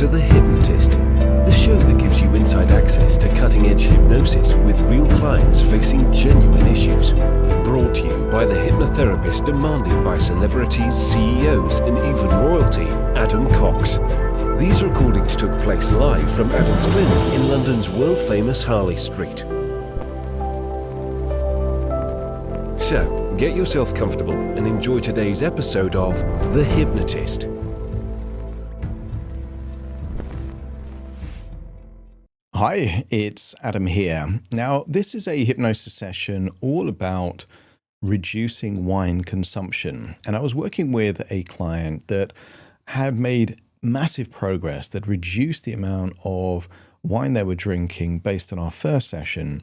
to The Hypnotist, the show that gives you inside access to cutting-edge hypnosis with real clients facing genuine issues. Brought to you by the hypnotherapist demanded by celebrities, CEOs, and even royalty, Adam Cox. These recordings took place live from Adam's clinic in London's world-famous Harley Street. So, get yourself comfortable and enjoy today's episode of The Hypnotist. Hi, it's Adam here. Now, this is a hypnosis session all about reducing wine consumption. And I was working with a client that had made massive progress, that reduced the amount of wine they were drinking based on our first session.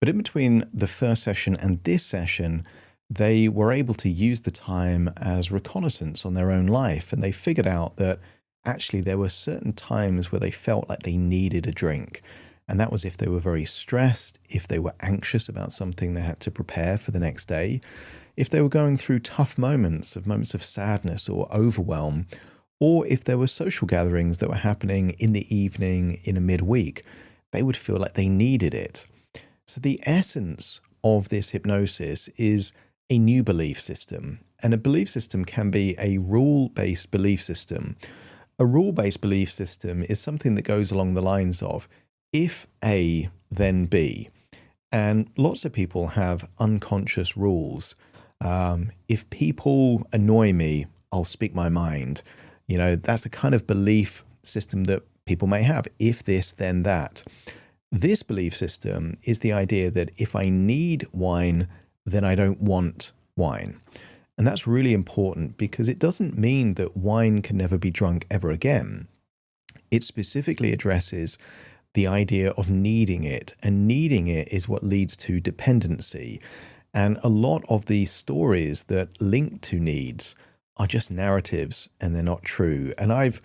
But in between the first session and this session, they were able to use the time as reconnaissance on their own life. And they figured out that actually there were certain times where they felt like they needed a drink. And that was if they were very stressed, if they were anxious about something they had to prepare for the next day, if they were going through tough moments of sadness or overwhelm, or if there were social gatherings that were happening in the evening, in a midweek, they would feel like they needed it. So the essence of this hypnosis is a new belief system. And a belief system can be a rule-based belief system. A rule-based belief system is something that goes along the lines of, if A, then B. And lots of people have unconscious rules. If people annoy me, I'll speak my mind. You know, that's a kind of belief system that people may have. If this, then that. This belief system is the idea that if I need wine, then I don't want wine. And that's really important because it doesn't mean that wine can never be drunk ever again. It specifically addresses the idea of needing it, and needing it is what leads to dependency. And a lot of these stories that link to needs are just narratives and they're not true. And I've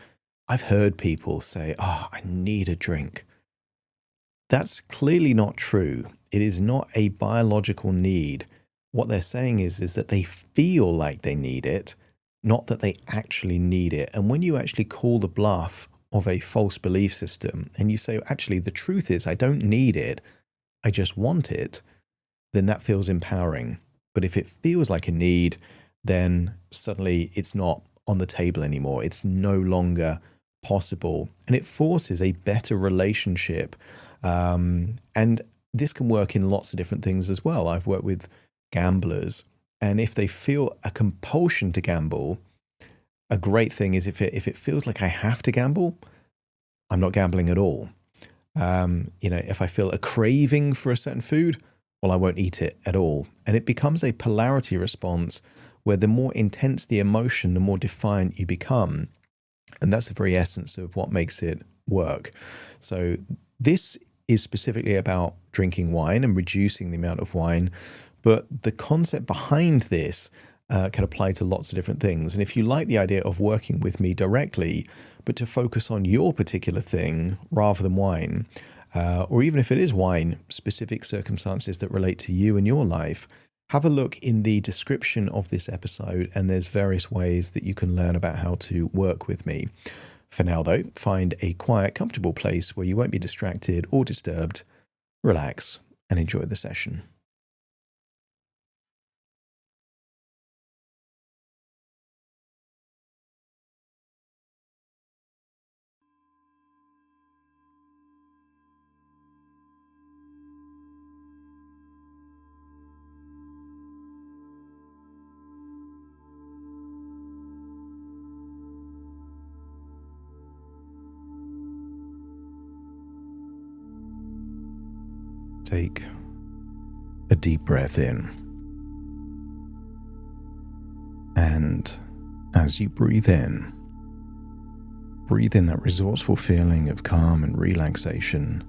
heard people say, "Oh, I need a drink." That's clearly not true. It is not a biological need. What they're saying is that they feel like they need it, not that they actually need it. And when you actually call the bluff of a false belief system and you say, actually, the truth is I don't need it, I just want it, then that feels empowering. But if it feels like a need, then suddenly it's not on the table anymore. It's no longer possible. And it forces a better relationship. And this can work in lots of different things as well. I've worked with gamblers, and if they feel a compulsion to gamble, a great thing is if it feels like I have to gamble, I'm not gambling at all. If I feel a craving for a certain food, well, I won't eat it at all. And it becomes a polarity response where the more intense the emotion, the more defiant you become. And that's the very essence of what makes it work. So this is specifically about drinking wine and reducing the amount of wine. But the concept behind this can apply to lots of different things. And if you like the idea of working with me directly, but to focus on your particular thing rather than wine, or even if it is wine, specific circumstances that relate to you and your life, have a look in the description of this episode, and there's various ways that you can learn about how to work with me. For now, though, find a quiet, comfortable place where you won't be distracted or disturbed, relax, and enjoy the session. Take a deep breath in. And as you breathe in that resourceful feeling of calm and relaxation.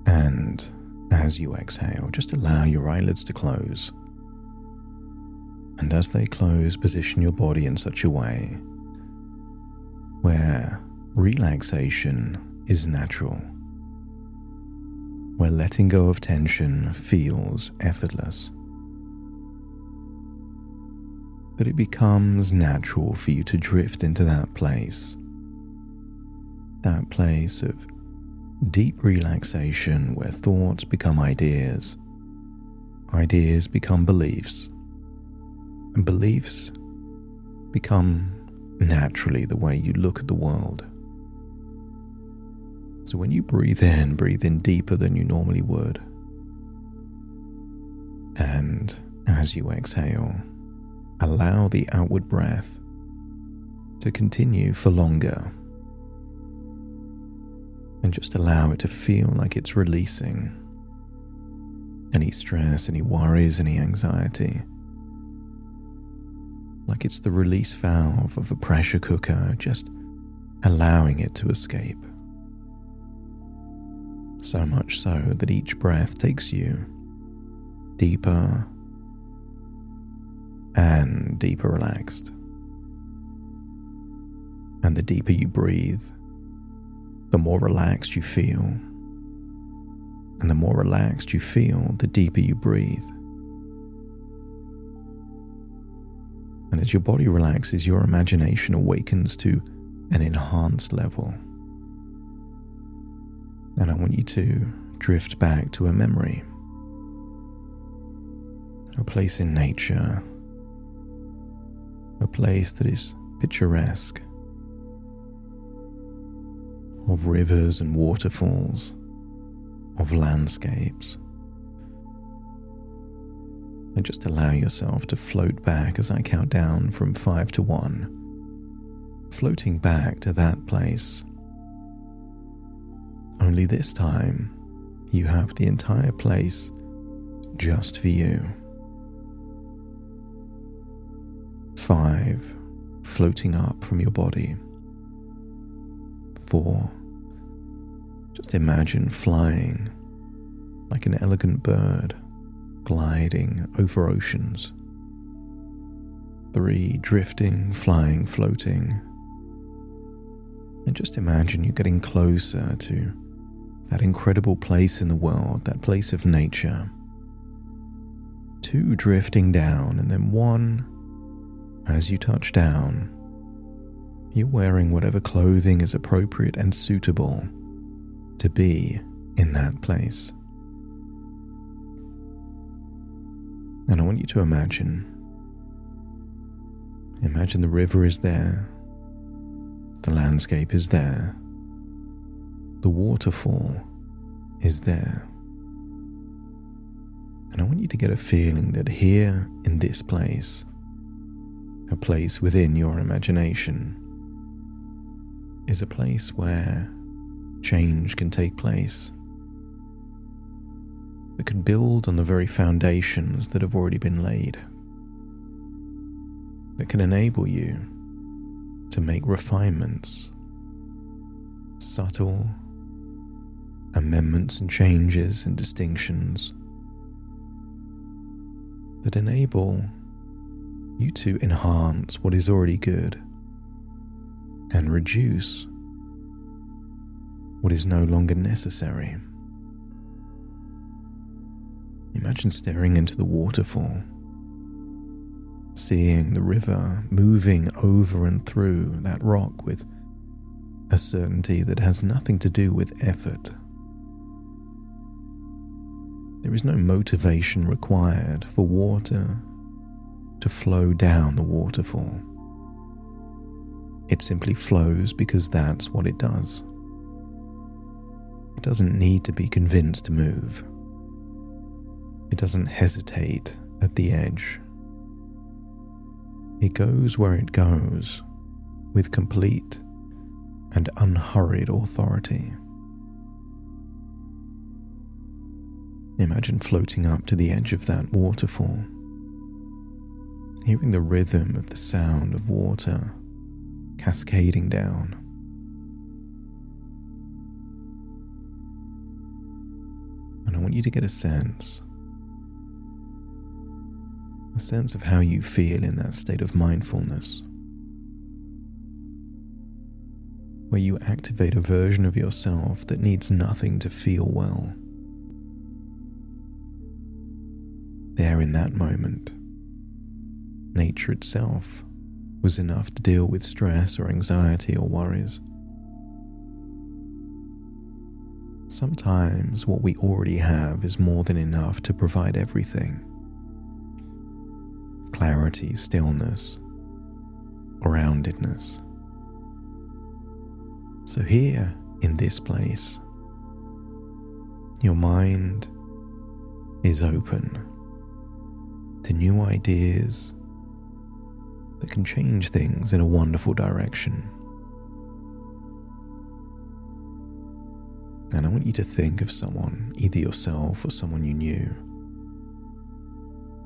And as you exhale, just allow your eyelids to close. And as they close, position your body in such a way where relaxation is natural, where letting go of tension feels effortless, that it becomes natural for you to drift into that place that place of deep relaxation where thoughts become ideas, ideas become beliefs, and beliefs become naturally the way you look at the world. So when you breathe in deeper than you normally would. And as you exhale, allow the outward breath to continue for longer. And just allow it to feel like it's releasing any stress, any worries, any anxiety. Like it's the release valve of a pressure cooker, just allowing it to escape. So much so that each breath takes you deeper and deeper relaxed. And the deeper you breathe, the more relaxed you feel. And the more relaxed you feel, the deeper you breathe. And as your body relaxes, your imagination awakens to an enhanced level. And I want you to drift back to a memory, a place in nature, a place that is picturesque, of rivers and waterfalls, of landscapes. And just allow yourself to float back as I count down from 5 to 1, floating back to that place. Only this time, you have the entire place just for you. 5, floating up from your body. 4, just imagine flying like an elegant bird, gliding over oceans. 3, drifting, flying, floating. And just imagine you getting closer to that incredible place in the world, that place of nature. 2, drifting down, and then 1, as you touch down, you're wearing whatever clothing is appropriate and suitable to be in that place. And I want you to imagine the river is there, the landscape is there, the waterfall is there. And I want you to get a feeling that here in this place, a place within your imagination, is a place where change can take place, that can build on the very foundations that have already been laid, that can enable you to make refinements, subtle amendments and changes and distinctions that enable you to enhance what is already good and reduce what is no longer necessary. Imagine staring into the waterfall, seeing the river moving over and through that rock with a certainty that has nothing to do with effort. There is no motivation required for water to flow down the waterfall. It simply flows because that's what it does. It doesn't need to be convinced to move. It doesn't hesitate at the edge. It goes where it goes with complete and unhurried authority. Imagine floating up to the edge of that waterfall, hearing the rhythm of the sound of water cascading down. And I want you to get a sense of how you feel in that state of mindfulness, where you activate a version of yourself that needs nothing to feel well. There in that moment, nature itself was enough to deal with stress or anxiety or worries. sometimes what we already have is more than enough to provide everything. Clarity, stillness, groundedness. So here, in this place, your mind is open to new ideas that can change things in a wonderful direction. And I want you to think of someone, either yourself or someone you knew,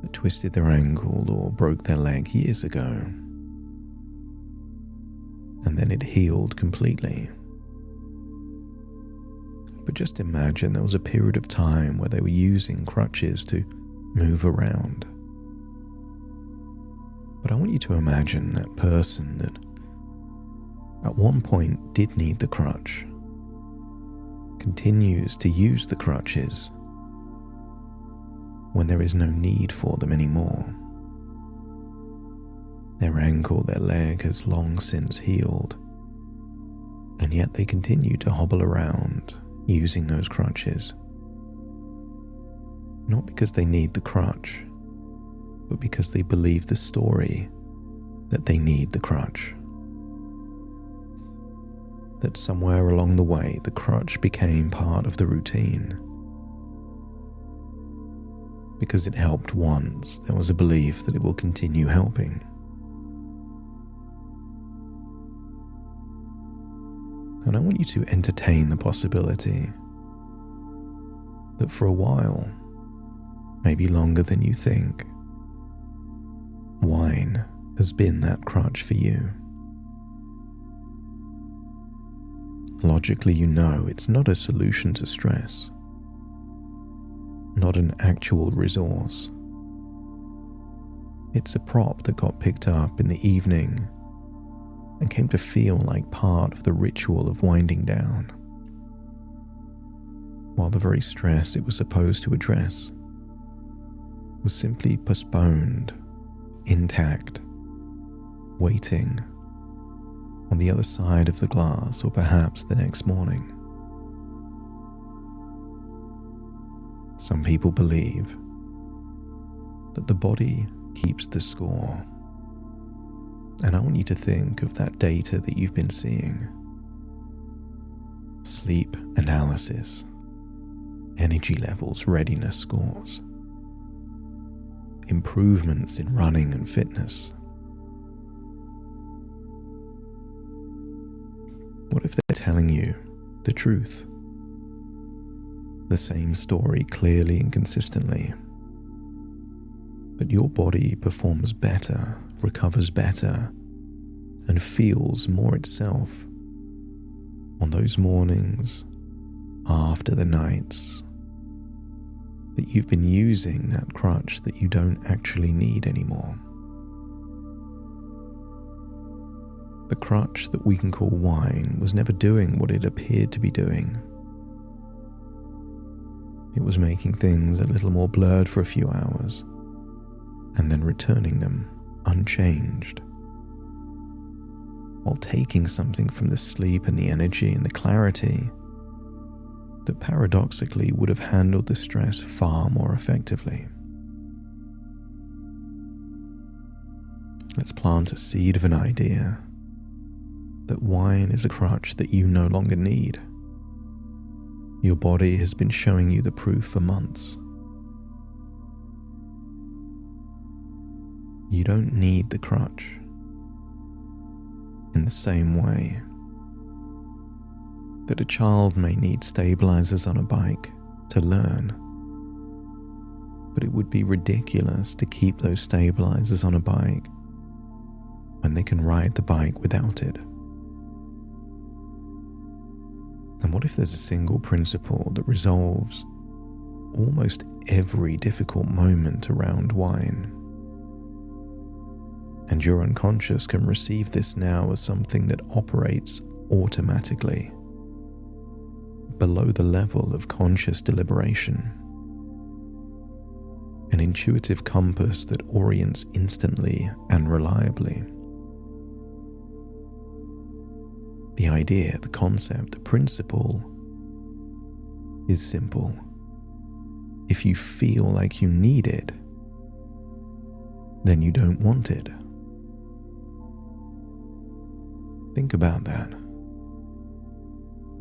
that twisted their ankle or broke their leg years ago, and then it healed completely. But just imagine there was a period of time where they were using crutches to move around. But I want you to imagine that person that at one point did need the crutch, continues to use the crutches when there is no need for them anymore. Their ankle, their leg has long since healed, and yet they continue to hobble around using those crutches. Not because they need the crutch, but because they believe the story that they need the crutch. That somewhere along the way, the crutch became part of the routine. Because it helped once, there was a belief that it will continue helping. And I want you to entertain the possibility that for a while, maybe longer than you think, wine has been that crutch for you. Logically, you know it's not a solution to stress, not an actual resource. It's a prop that got picked up in the evening and came to feel like part of the ritual of winding down, while the very stress it was supposed to address was simply postponed, intact, waiting on the other side of the glass, or perhaps the next morning. Some people believe that the body keeps the score. And I want you to think of that data that you've been seeing. Sleep analysis, energy levels, readiness scores, improvements in running and fitness. What if they're telling you the truth? The same story clearly and consistently. That your body performs better, recovers better, and feels more itself on those mornings after the nights that you've been using that crutch that you don't actually need anymore. The crutch that we can call wine was never doing what it appeared to be doing. It was making things a little more blurred for a few hours, and then returning them unchanged, while taking something from the sleep and the energy and the clarity that paradoxically would have handled the stress far more effectively. Let's plant a seed of an idea that wine is a crutch that you no longer need. Your body has been showing you the proof for months. You don't need the crutch. In the same way that a child may need stabilizers on a bike to learn, but it would be ridiculous to keep those stabilizers on a bike when they can ride the bike without it. And what if there's a single principle that resolves almost every difficult moment around wine? And your unconscious can receive this now as something that operates automatically, below the level of conscious deliberation. An intuitive compass that orients instantly and reliably. The idea, the concept, the principle is simple. If you feel like you need it, then you don't want it. Think about that.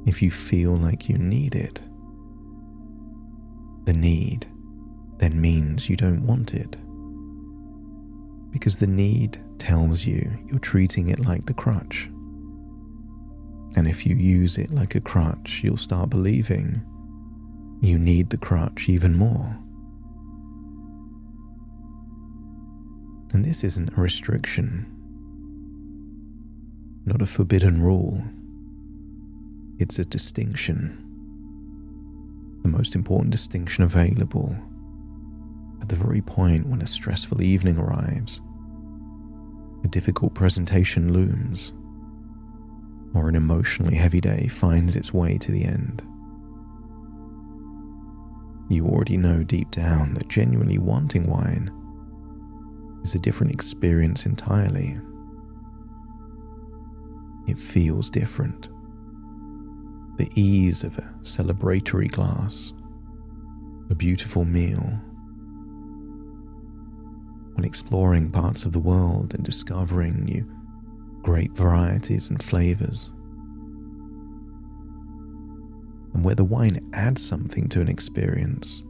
If you feel like you need it, the need then means you don't want it. Because the need tells you you're treating it like the crutch. And if you use it like a crutch, you'll start believing you need the crutch even more. And this isn't a restriction, not a forbidden rule. It's a distinction. The most important distinction available at the very point when a stressful evening arrives, a difficult presentation looms, or an emotionally heavy day finds its way to the end. You already know deep down that genuinely wanting wine is a different experience entirely. It feels different. The ease of a celebratory glass, a beautiful meal, when exploring parts of the world and discovering new great varieties and flavors. And where the wine adds something to an experience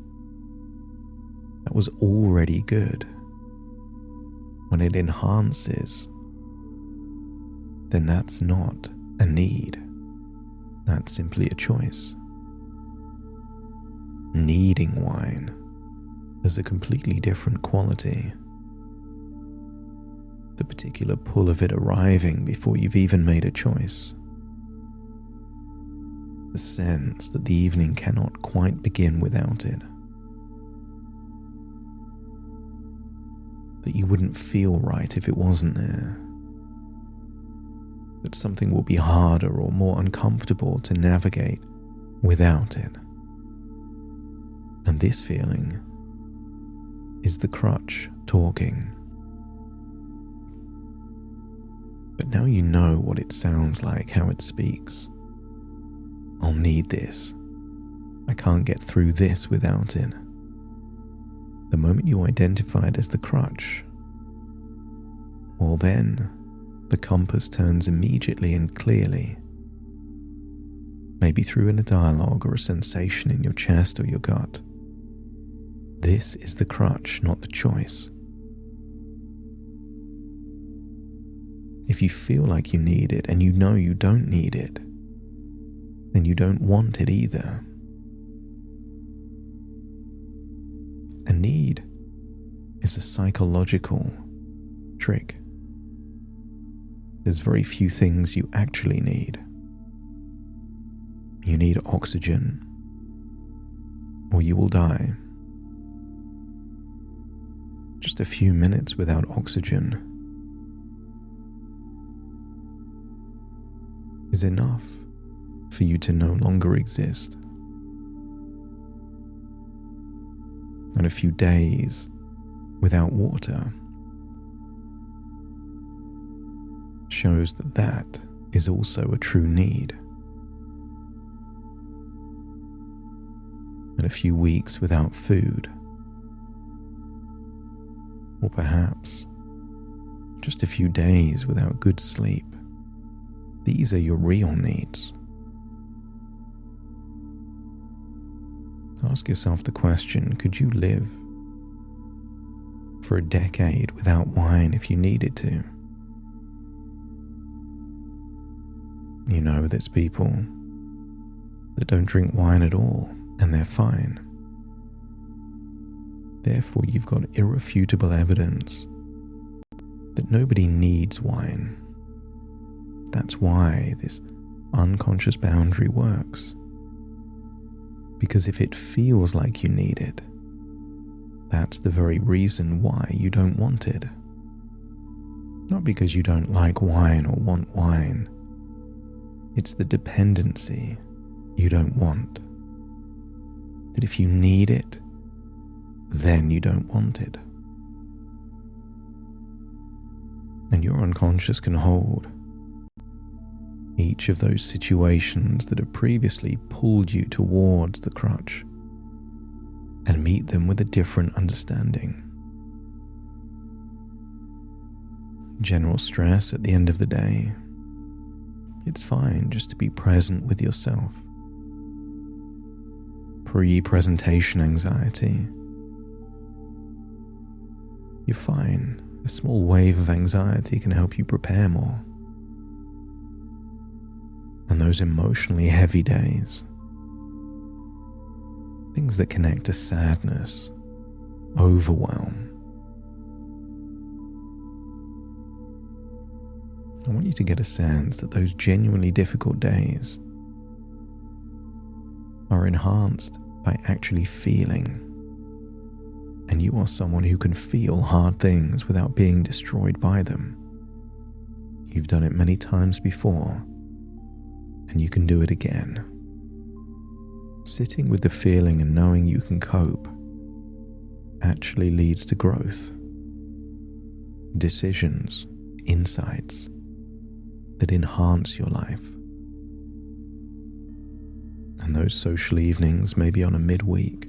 that was already good, when it enhances, then that's not a need. That's simply a choice. Needing wine has a completely different quality. The particular pull of it arriving before you've even made a choice. The sense that the evening cannot quite begin without it. That you wouldn't feel right if it wasn't there. That something will be harder or more uncomfortable to navigate without it. And this feeling is the crutch talking. But now you know what it sounds like, how it speaks. I'll need this. I can't get through this without it. The moment you identify it as the crutch, well then, the compass turns immediately and clearly. Maybe through a dialogue or a sensation in your chest or your gut. This is the crutch, not the choice. If you feel like you need it and you know you don't need it, then you don't want it either. A need is a psychological trick. There's very few things you actually need. You need oxygen, or you will die. Just a few minutes without oxygen is enough for you to no longer exist. And a few days without water shows that that is also a true need. And a few weeks without food, or perhaps just a few days without good sleep, these are your real needs. Ask yourself the question, could you live for a decade without wine if you needed to? You know, there's people that don't drink wine at all, and they're fine. Therefore, you've got irrefutable evidence that nobody needs wine. That's why this unconscious boundary works. Because if it feels like you need it, that's the very reason why you don't want it. Not because you don't like wine or want wine. It's the dependency you don't want. That if you need it, then you don't want it. And your unconscious can hold each of those situations that have previously pulled you towards the crutch and meet them with a different understanding. General stress at the end of the day, it's fine just to be present with yourself. Pre-presentation anxiety, you're fine. A small wave of anxiety can help you prepare more. And those emotionally heavy days, things that connect to sadness, overwhelm, I want you to get a sense that those genuinely difficult days are enhanced by actually feeling. And you are someone who can feel hard things without being destroyed by them. You've done it many times before, and you can do it again. Sitting with the feeling and knowing you can cope actually leads to growth, decisions, insights that enhance your life. And those social evenings, maybe on a midweek,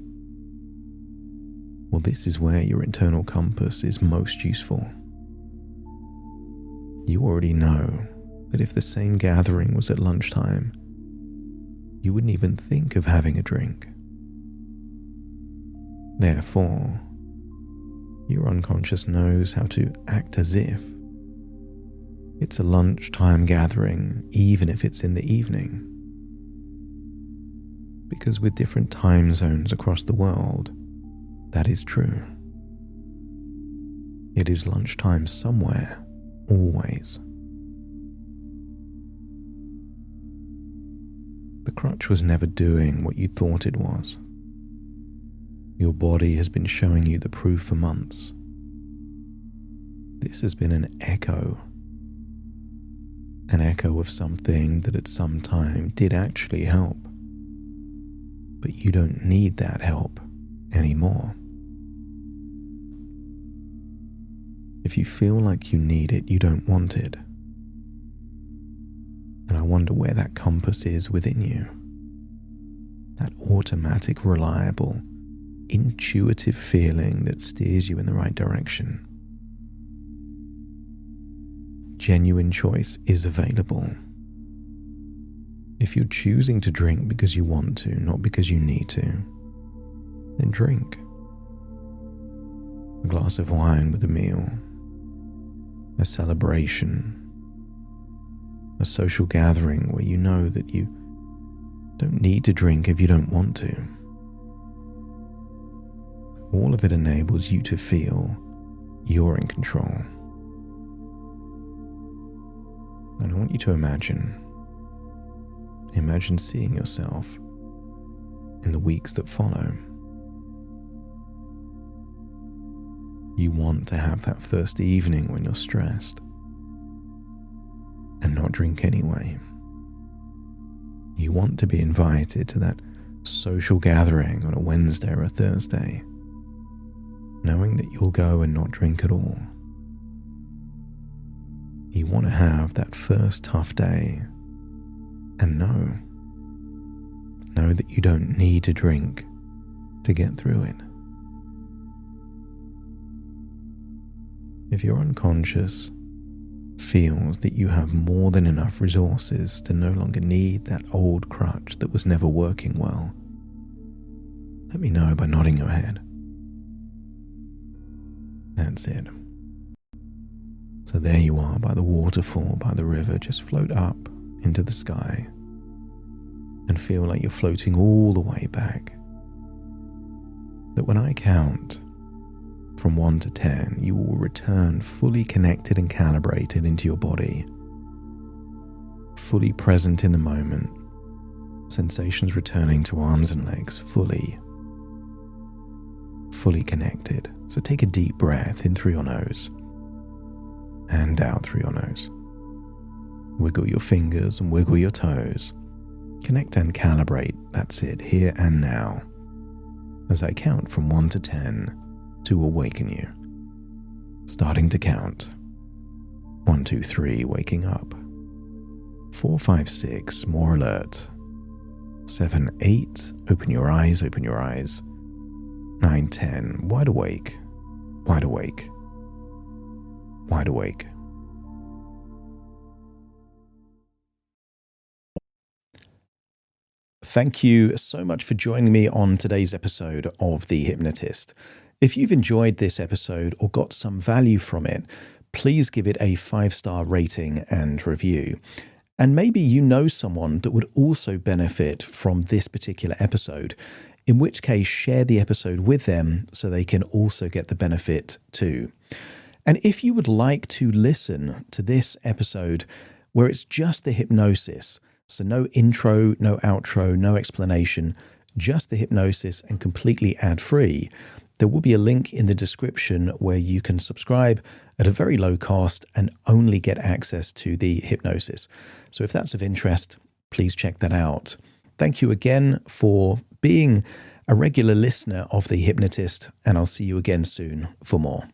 well, this is where your internal compass is most useful. You already know that if the same gathering was at lunchtime, you wouldn't even think of having a drink. Therefore, your unconscious knows how to act as if it's a lunchtime gathering, even if it's in the evening. Because with different time zones across the world, that is true. It is lunchtime somewhere, always. The crutch was never doing what you thought it was. Your body has been showing you the proof for months. This has been an echo of something that at some time did actually help. But you don't need that help anymore. If you feel like you need it, you don't want it. And I wonder where that compass is within you. That automatic, reliable, intuitive feeling that steers you in the right direction. Genuine choice is available. If you're choosing to drink because you want to, not because you need to, then drink. A glass of wine with a meal, a celebration, a social gathering where you know that you don't need to drink if you don't want to. All of it enables you to feel you're in control. And I want you to imagine seeing yourself in the weeks that follow. You want to have that first evening when you're stressed and not drink anyway. You want to be invited to that social gathering on a Wednesday or a Thursday, knowing that you'll go and not drink at all. You want to have that first tough day and know that you don't need to drink to get through it. If your unconscious feels that you have more than enough resources to no longer need that old crutch that was never working well, let me know by nodding your head. That's it. So there you are by the waterfall, by the river. Just float up into the sky and feel like you're floating all the way back. That when I count from 1 to 10, you will return fully connected and calibrated into your body, fully present in the moment, sensations returning to arms and legs, fully connected. So take a deep breath in through your nose and out through your nose. Wiggle your fingers and wiggle your toes. Connect and calibrate, that's it, here and now. As I count from 1 to 10 to awaken you. Starting to count. 1, 2, 3, waking up. 4, 5, 6, more alert. 7, 8, open your eyes, open your eyes. 9, 10, wide awake, wide awake, wide awake. Thank you so much for joining me on today's episode of The Hypnotist. If you've enjoyed this episode or got some value from it, please give it a 5-star rating and review. And maybe you know someone that would also benefit from this particular episode, in which case share the episode with them so they can also get the benefit too. And if you would like to listen to this episode where it's just the hypnosis, so no intro, no outro, no explanation, just the hypnosis and completely ad-free, there will be a link in the description where you can subscribe at a very low cost and only get access to the hypnosis. So if that's of interest, please check that out. Thank you again for being a regular listener of The Hypnotist, and I'll see you again soon for more.